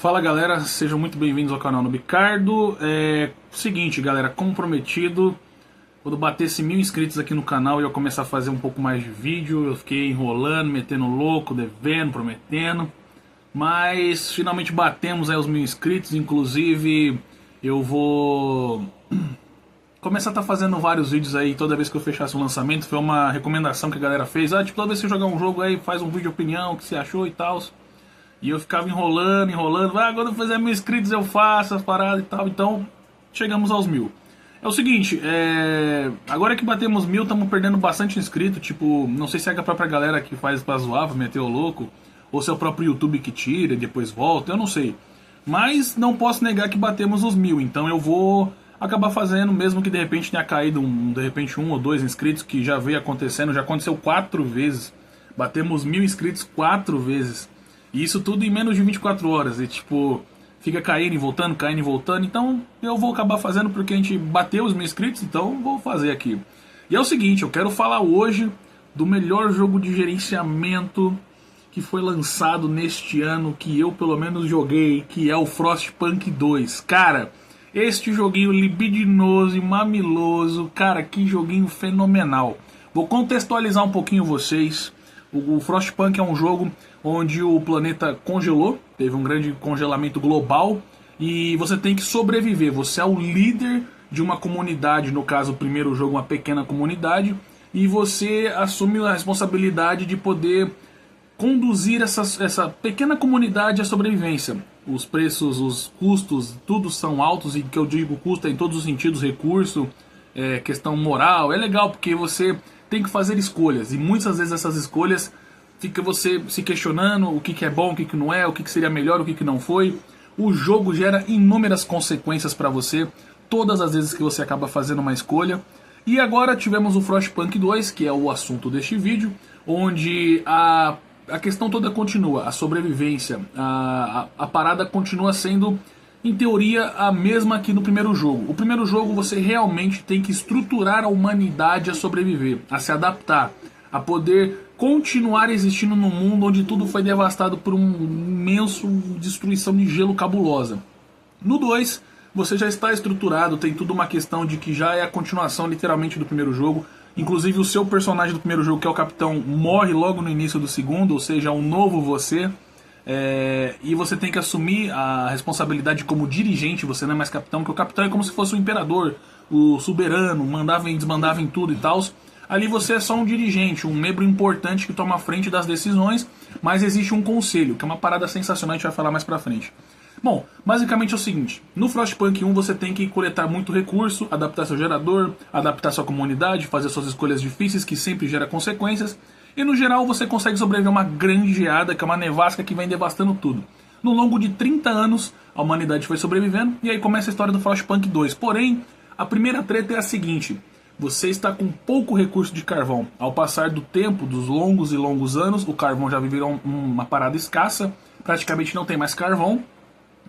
Fala galera, sejam muito bem-vindos ao canal Nubicardo. Seguinte galera, como prometido, quando batesse 1000 inscritos aqui no canal eu ia começar a fazer um pouco mais de vídeo. Eu fiquei enrolando, metendo louco, devendo, prometendo, mas finalmente batemos aí os 1000 inscritos. Inclusive eu vou começar a estar fazendo vários vídeos aí toda vez que eu fechasse um lançamento. Foi uma recomendação que a galera fez, tipo, toda vez que você jogar um jogo aí, faz um vídeo de opinião, o que você achou e tal. E eu ficava enrolando, quando eu fizer 1000 inscritos eu faço as paradas e tal. Então, chegamos aos 1000. É o seguinte, agora que batemos 1000, estamos perdendo bastante inscrito. Tipo, não sei se é a própria galera que faz pra zoar, pra meter o louco, ou se é o próprio YouTube que tira e depois volta, eu não sei. Mas não posso negar que batemos os 1000, então eu vou acabar fazendo, mesmo que de repente tenha caído de repente 1 ou 2 inscritos, que já veio acontecendo, já aconteceu 4 vezes. Batemos 1000 inscritos 4 vezes. E isso tudo em menos de 24 horas. E tipo, fica caindo e voltando, caindo e voltando. Então eu vou acabar fazendo porque a gente bateu os 1000 inscritos. Então vou fazer aqui. E é o seguinte, eu quero falar hoje do melhor jogo de gerenciamento que foi lançado neste ano, que eu pelo menos joguei, que é o Frostpunk 2. Cara, este joguinho libidinoso e mamiloso. Cara, que joguinho fenomenal. Vou contextualizar um pouquinho vocês. O Frostpunk é um jogo onde o planeta congelou, teve um grande congelamento global e você tem que sobreviver. Você é o líder de uma comunidade, no caso o primeiro jogo uma pequena comunidade, e você assume a responsabilidade de poder conduzir essa pequena comunidade à sobrevivência. Os preços, os custos, tudo são altos, e que eu digo custo é em todos os sentidos, recurso, questão moral. É legal porque você tem que fazer escolhas, e muitas vezes essas escolhas fica você se questionando o que é bom, o que não é, o que seria melhor, o que não foi. O jogo gera inúmeras consequências para você todas as vezes que você acaba fazendo uma escolha. E agora tivemos o Frostpunk 2, que é o assunto deste vídeo, onde a questão toda continua, a sobrevivência, a parada continua sendo, em teoria, a mesma que no primeiro jogo. O primeiro jogo você realmente tem que estruturar a humanidade a sobreviver, a se adaptar, a poder continuar existindo num mundo onde tudo foi devastado por uma imensa destruição de gelo cabulosa. No 2, você já está estruturado, tem tudo uma questão de que já é a continuação literalmente do primeiro jogo. Inclusive o seu personagem do primeiro jogo, que é o capitão, morre logo no início do segundo, ou seja, um novo você. E você tem que assumir a responsabilidade como dirigente, você não é mais capitão, porque o capitão é como se fosse o imperador, o soberano, mandava e desmandava em tudo e tal. Ali você é só um dirigente, um membro importante que toma a frente das decisões, mas existe um conselho, que é uma parada sensacional, a gente vai falar mais pra frente. Bom, basicamente é o seguinte, no Frostpunk 1 você tem que coletar muito recurso, adaptar seu gerador, adaptar sua comunidade, fazer suas escolhas difíceis, que sempre gera consequências, e no geral você consegue sobreviver a uma grande geada, que é uma nevasca que vem devastando tudo. No longo de 30 anos, a humanidade foi sobrevivendo, e aí começa a história do Frostpunk 2. Porém, a primeira treta é a seguinte: você está com pouco recurso de carvão. Ao passar do tempo, dos longos e longos anos, o carvão já virou uma parada escassa, praticamente não tem mais carvão,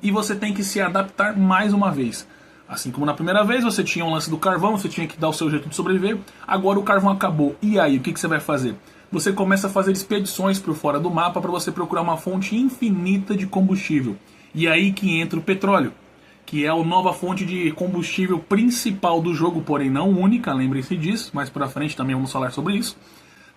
e você tem que se adaptar mais uma vez. Assim como na primeira vez você tinha um lance do carvão, você tinha que dar o seu jeito de sobreviver, agora o carvão acabou. E aí, o que você vai fazer? Você começa a fazer expedições por fora do mapa para você procurar uma fonte infinita de combustível. E aí que entra o petróleo, que é a nova fonte de combustível principal do jogo, porém não única, lembrem-se disso, mais pra frente também vamos falar sobre isso.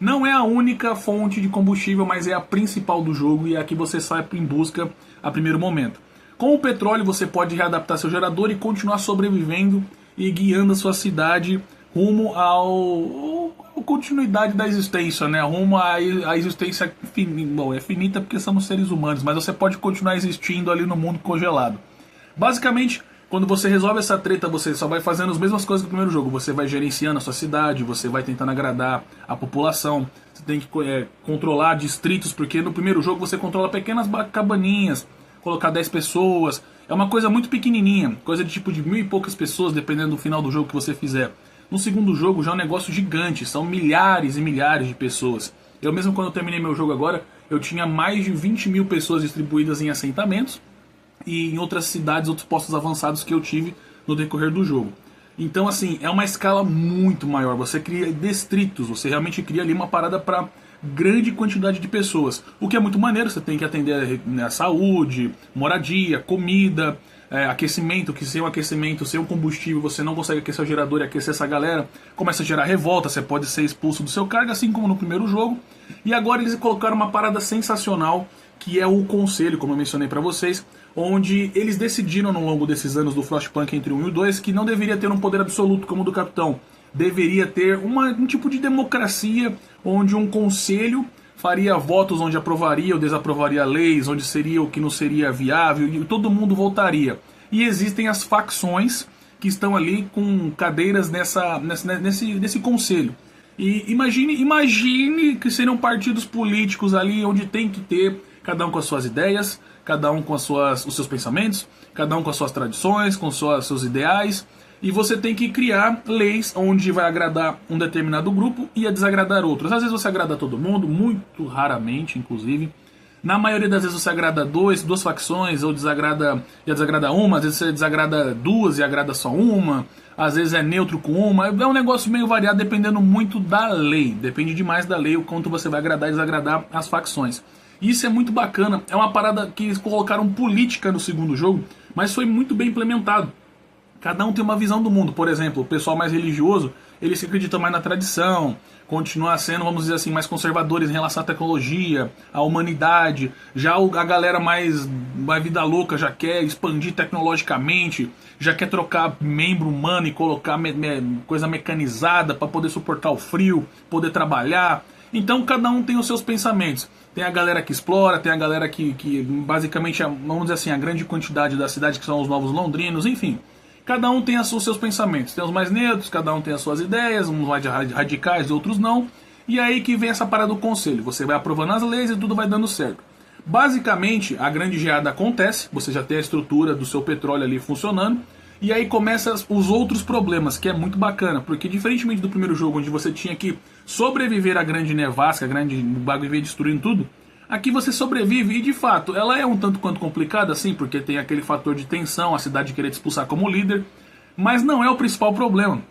Não é a única fonte de combustível, mas é a principal do jogo e é a que você sai em busca a primeiro momento. Com o petróleo você pode readaptar seu gerador e continuar sobrevivendo e guiando a sua cidade rumo à continuidade da existência, né? Rumo à existência finita. Bom, é finita porque somos seres humanos, mas você pode continuar existindo ali no mundo congelado. Basicamente, quando você resolve essa treta, você só vai fazendo as mesmas coisas do primeiro jogo. Você vai gerenciando a sua cidade, você vai tentando agradar a população. Você tem que controlar distritos, porque no primeiro jogo você controla pequenas cabaninhas, colocar 10 pessoas. É uma coisa muito pequenininha, coisa de tipo de 1000 e poucas pessoas, dependendo do final do jogo que você fizer. No segundo jogo já é um negócio gigante, são milhares e milhares de pessoas. Eu mesmo, quando eu terminei meu jogo agora, eu tinha mais de 20 mil pessoas distribuídas em assentamentos e em outras cidades, outros postos avançados que eu tive no decorrer do jogo. Então, assim, é uma escala muito maior. Você cria distritos, você realmente cria ali uma parada para grande quantidade de pessoas. O que é muito maneiro, você tem que atender a saúde, moradia, comida, aquecimento, que sem o aquecimento, sem o combustível, você não consegue aquecer o gerador e aquecer essa galera, começa a gerar revolta, você pode ser expulso do seu cargo, assim como no primeiro jogo. E agora eles colocaram uma parada sensacional, que é o conselho, como eu mencionei pra vocês, onde eles decidiram ao longo desses anos do Frostpunk entre o 1 e o 2 que não deveria ter um poder absoluto como o do Capitão. Deveria ter um tipo de democracia, onde um conselho faria votos onde aprovaria ou desaprovaria leis, onde seria o que não seria viável, e todo mundo votaria. E existem as facções que estão ali com cadeiras nesse conselho. E imagine que seriam partidos políticos ali onde tem que ter cada um com as suas ideias, cada um com os seus pensamentos, cada um com as suas tradições, com seus ideais. E você tem que criar leis onde vai agradar um determinado grupo e a desagradar outros. Às vezes você agrada todo mundo, muito raramente, inclusive. Na maioria das vezes você agrada duas facções, ou desagrada uma, às vezes você desagrada duas e agrada só uma, às vezes é neutro com uma. É um negócio meio variado, dependendo muito da lei. Depende demais da lei o quanto você vai agradar e desagradar as facções. Isso é muito bacana, é uma parada que eles colocaram política no segundo jogo, mas foi muito bem implementado. Cada um tem uma visão do mundo. Por exemplo, o pessoal mais religioso, ele se acredita mais na tradição, continua sendo, vamos dizer assim, mais conservadores em relação à tecnologia, à humanidade. Já a galera mais vida louca já quer expandir tecnologicamente, já quer trocar membro humano e colocar coisa mecanizada para poder suportar o frio, poder trabalhar. Então cada um tem os seus pensamentos. Tem a galera que explora, tem a galera que basicamente, vamos dizer assim, a grande quantidade da cidade, que são os novos londrinos, enfim. Cada um tem os seus pensamentos. Tem os mais neutros, cada um tem as suas ideias, uns mais radicais, outros não. E aí que vem essa parada do conselho. Você vai aprovando as leis e tudo vai dando certo. Basicamente, a grande geada acontece, você já tem a estrutura do seu petróleo ali funcionando, e aí começam os outros problemas, que é muito bacana, porque diferentemente do primeiro jogo, onde você tinha que sobreviver à grande nevasca, a grande bagulho veio destruindo tudo, aqui você sobrevive e de fato ela é um tanto quanto complicada, assim, porque tem aquele fator de tensão, a cidade querer te expulsar como líder, mas não é o principal problema.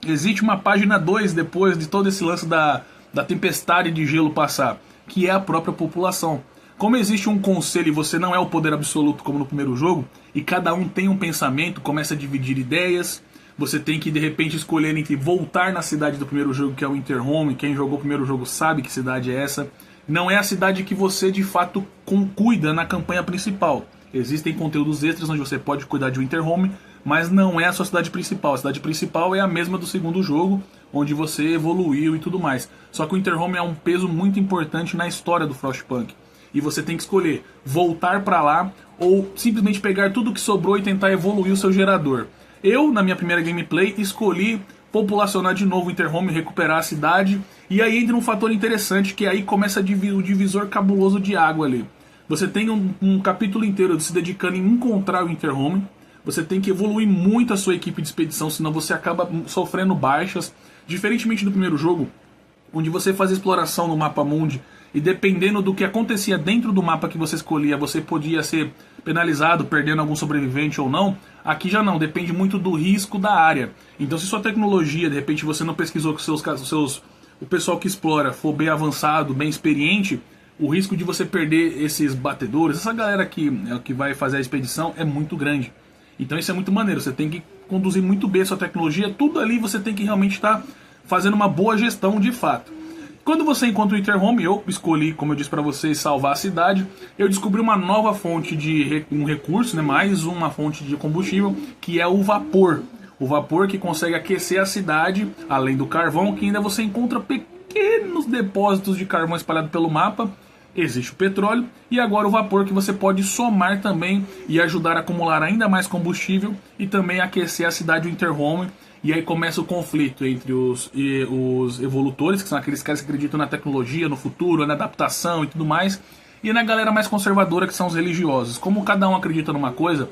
Existe uma página 2 depois de todo esse lance da tempestade de gelo passar, que é a própria população. Como existe um conselho e você não é o poder absoluto como no primeiro jogo, e cada um tem um pensamento, começa a dividir ideias, você tem que de repente escolher entre voltar na cidade do primeiro jogo, que é o Winterhome. Quem jogou o primeiro jogo sabe que cidade é essa. Não é a cidade que você de fato cuida na campanha principal. Existem conteúdos extras onde você pode cuidar de Winterhome, mas não é a sua cidade principal. A cidade principal é a mesma do segundo jogo, onde você evoluiu e tudo mais. Só que o Winterhome é um peso muito importante na história do Frostpunk. E você tem que escolher voltar pra lá ou simplesmente pegar tudo que sobrou e tentar evoluir o seu gerador. Eu, na minha primeira gameplay, escolhi populacionar de novo o Winterhome, recuperar a cidade. E aí entra um fator interessante, que aí começa o divisor cabuloso de água ali. Você tem um capítulo inteiro se dedicando em encontrar o Winterhome. Você tem que evoluir muito a sua equipe de expedição, senão você acaba sofrendo baixas. Diferentemente do primeiro jogo, onde você fazia exploração no mapa mundi, e dependendo do que acontecia dentro do mapa que você escolhia, você podia ser penalizado, perdendo algum sobrevivente ou não. Aqui já não, depende muito do risco da área. Então se sua tecnologia, de repente você não pesquisou com o pessoal que explora for bem avançado, bem experiente, o risco de você perder esses batedores, essa galera que vai fazer a expedição, é muito grande. Então isso é muito maneiro, você tem que conduzir muito bem a sua tecnologia, tudo ali você tem que realmente estar fazendo uma boa gestão de fato. Quando você encontra o Winterhome, eu escolhi, como eu disse para vocês, salvar a cidade. Eu descobri uma nova fonte de um recurso, né, mais uma fonte de combustível, que é o vapor. O vapor que consegue aquecer a cidade, além do carvão, que ainda você encontra pequenos depósitos de carvão espalhados pelo mapa. Existe o petróleo e agora o vapor, que você pode somar também e ajudar a acumular ainda mais combustível e também aquecer a cidade do Winterhome. E aí começa o conflito entre os evolutores, que são aqueles caras que acreditam na tecnologia, no futuro, na adaptação e tudo mais, e na galera mais conservadora, que são os religiosos. Como cada um acredita numa coisa,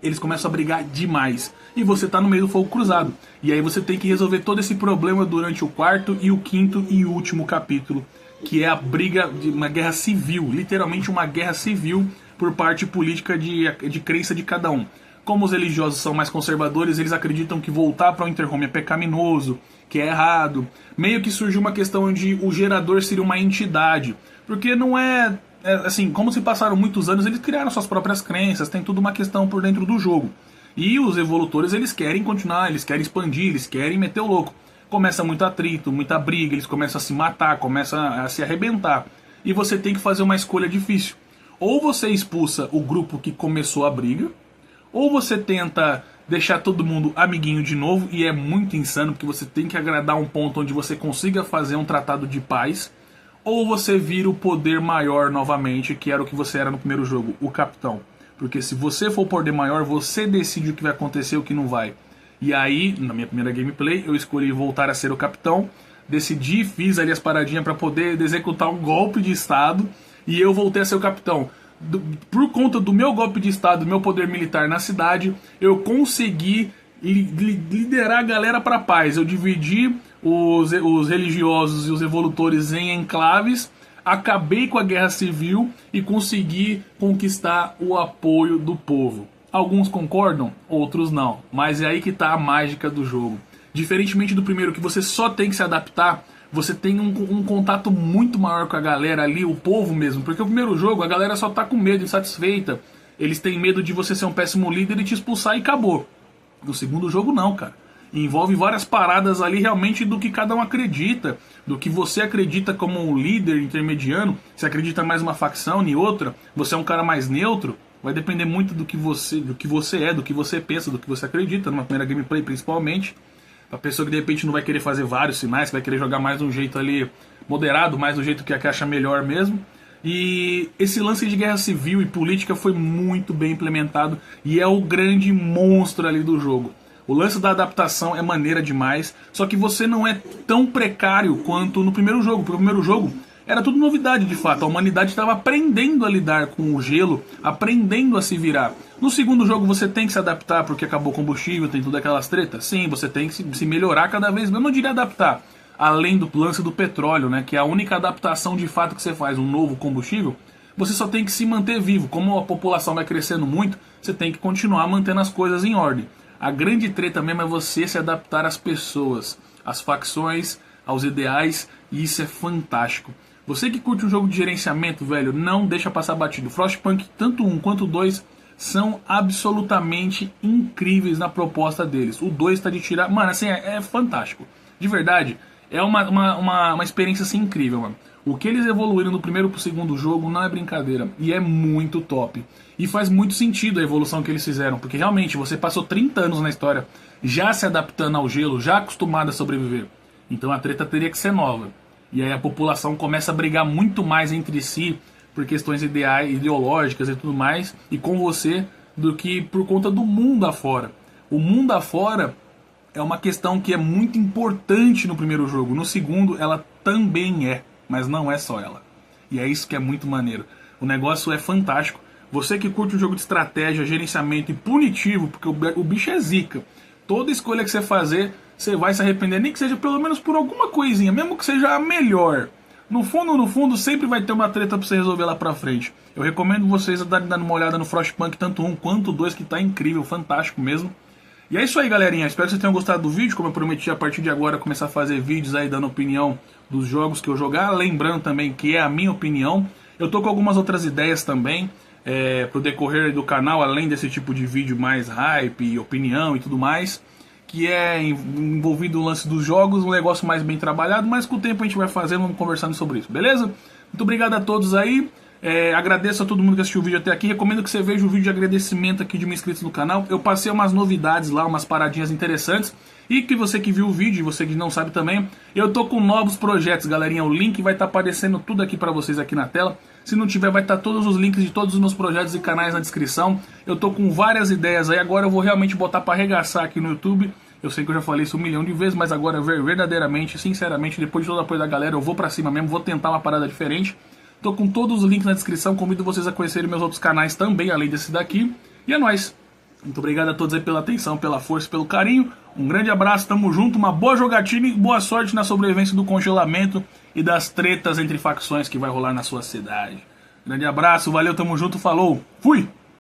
eles começam a brigar demais. E você tá no meio do fogo cruzado. E aí você tem que resolver todo esse problema durante o quarto e o quinto e último capítulo, que é a briga de uma guerra civil, literalmente uma guerra civil por parte política de crença de cada um. como os religiosos são mais conservadores, eles acreditam que voltar para o Interhome é pecaminoso, que é errado. Meio que surgiu uma questão onde o gerador seria uma entidade, porque não assim, como se passaram muitos anos, eles criaram suas próprias crenças, tem tudo uma questão por dentro do jogo. E os evolutores, eles querem continuar, eles querem expandir, eles querem meter o louco. Começa muito atrito, muita briga, eles começam a se matar, começam a se arrebentar. E você tem que fazer uma escolha difícil. Ou você expulsa o grupo que começou a briga, ou você tenta deixar todo mundo amiguinho de novo, e é muito insano, porque você tem que agradar um ponto onde você consiga fazer um tratado de paz, ou você vira o poder maior novamente, que era o que você era no primeiro jogo, o capitão. Porque se você for o poder maior, você decide o que vai acontecer e o que não vai. E aí, na minha primeira gameplay, eu escolhi voltar a ser o capitão, decidi, fiz ali as paradinhas para poder executar um golpe de estado, e eu voltei a ser o capitão. Por conta do meu golpe de estado, do meu poder militar na cidade, eu consegui liderar a galera para paz. Eu dividi os religiosos e os evolutores em enclaves, acabei com a guerra civil e consegui conquistar o apoio do povo. Alguns concordam, outros não, mas é aí que está a mágica do jogo. Diferentemente do primeiro, que você só tem que se adaptar, você tem um contato muito maior com a galera ali, o povo mesmo. Porque o primeiro jogo, a galera só tá com medo, insatisfeita. Eles têm medo de você ser um péssimo líder e te expulsar e acabou. No segundo jogo não, cara. Envolve várias paradas ali realmente do que cada um acredita. Do que você acredita como um líder intermediano. Se acredita mais uma facção em outra. Você é um cara mais neutro. Vai depender muito do que você é, do que você pensa, do que você acredita. Numa primeira gameplay principalmente. A pessoa que de repente não vai querer fazer vários sinais, vai querer jogar mais de um jeito ali moderado, mais do jeito que acha melhor mesmo. E esse lance de guerra civil e política foi muito bem implementado e é o grande monstro ali do jogo. O lance da adaptação é maneira demais, só que você não é tão precário quanto no primeiro jogo. Porque o primeiro jogo era tudo novidade de fato, a humanidade estava aprendendo a lidar com o gelo, aprendendo a se virar. No segundo jogo você tem que se adaptar porque acabou o combustível, tem todas aquelas tretas. Sim, você tem que se melhorar cada vez mais. Eu não diria adaptar, além do lance do petróleo, né, que é a única adaptação de fato que você faz, um novo combustível. Você só tem que se manter vivo. Como a população vai crescendo muito, você tem que continuar mantendo as coisas em ordem. A grande treta mesmo é você se adaptar às pessoas, às facções, aos ideais, e isso é fantástico. Você que curte um jogo de gerenciamento, velho, não deixa passar batido. Frostpunk, tanto 1 quanto 2, são absolutamente incríveis na proposta deles. O 2 tá de tirar... Mano, assim, é fantástico. De verdade, é uma experiência assim incrível, mano. O que eles evoluíram do primeiro pro segundo jogo não é brincadeira. E é muito top. E faz muito sentido a evolução que eles fizeram. Porque realmente, você passou 30 anos na história já se adaptando ao gelo, já acostumado a sobreviver. Então a treta teria que ser nova. E aí a população começa a brigar muito mais entre si por questões ideológicas e tudo mais, e com você, do que por conta do mundo afora. O mundo afora é uma questão que é muito importante no primeiro jogo. No segundo ela também é, mas não é só ela. E é isso que é muito maneiro. O negócio é fantástico. Você que curte um jogo de estratégia, gerenciamento e punitivo, porque o bicho é zica. Toda escolha que você fazer, você vai se arrepender, nem que seja pelo menos por alguma coisinha, mesmo que seja a melhor. No fundo, sempre vai ter uma treta pra você resolver lá pra frente. Eu recomendo vocês darem uma olhada no Frostpunk, tanto 1 quanto 2, que tá incrível, fantástico mesmo. E é isso aí, galerinha. Espero que vocês tenham gostado do vídeo. Como eu prometi, a partir de agora começar a fazer vídeos aí dando opinião dos jogos que eu jogar. Lembrando também que é a minha opinião. Eu tô com algumas outras ideias também pro decorrer do canal, além desse tipo de vídeo mais hype, opinião e tudo mais, que é envolvido o lance dos jogos, um negócio mais bem trabalhado, mas com o tempo a gente vai fazendo, vamos conversando sobre isso, beleza? Muito obrigado a todos aí, agradeço a todo mundo que assistiu o vídeo até aqui, recomendo que você veja o vídeo de agradecimento aqui de mil inscritos no canal. Eu passei umas novidades lá, umas paradinhas interessantes, e que você que viu o vídeo, e você que não sabe também, eu tô com novos projetos, galerinha, o link vai estar aparecendo tudo aqui pra vocês aqui na tela. Se não tiver, vai estar todos os links de todos os meus projetos e canais na descrição. Eu tô com várias ideias aí, agora eu vou realmente botar pra arregaçar aqui no YouTube. Eu sei que eu já falei isso 1 milhão de vezes, mas agora verdadeiramente, sinceramente, depois de todo o apoio da galera, eu vou pra cima mesmo, vou tentar uma parada diferente. Tô com todos os links na descrição, convido vocês a conhecerem meus outros canais também, além desse daqui. E é nóis! Muito obrigado a todos aí pela atenção, pela força, pelo carinho. Um grande abraço, tamo junto, uma boa jogatina e boa sorte na sobrevivência do congelamento e das tretas entre facções que vai rolar na sua cidade. Grande abraço, valeu, tamo junto, falou, fui!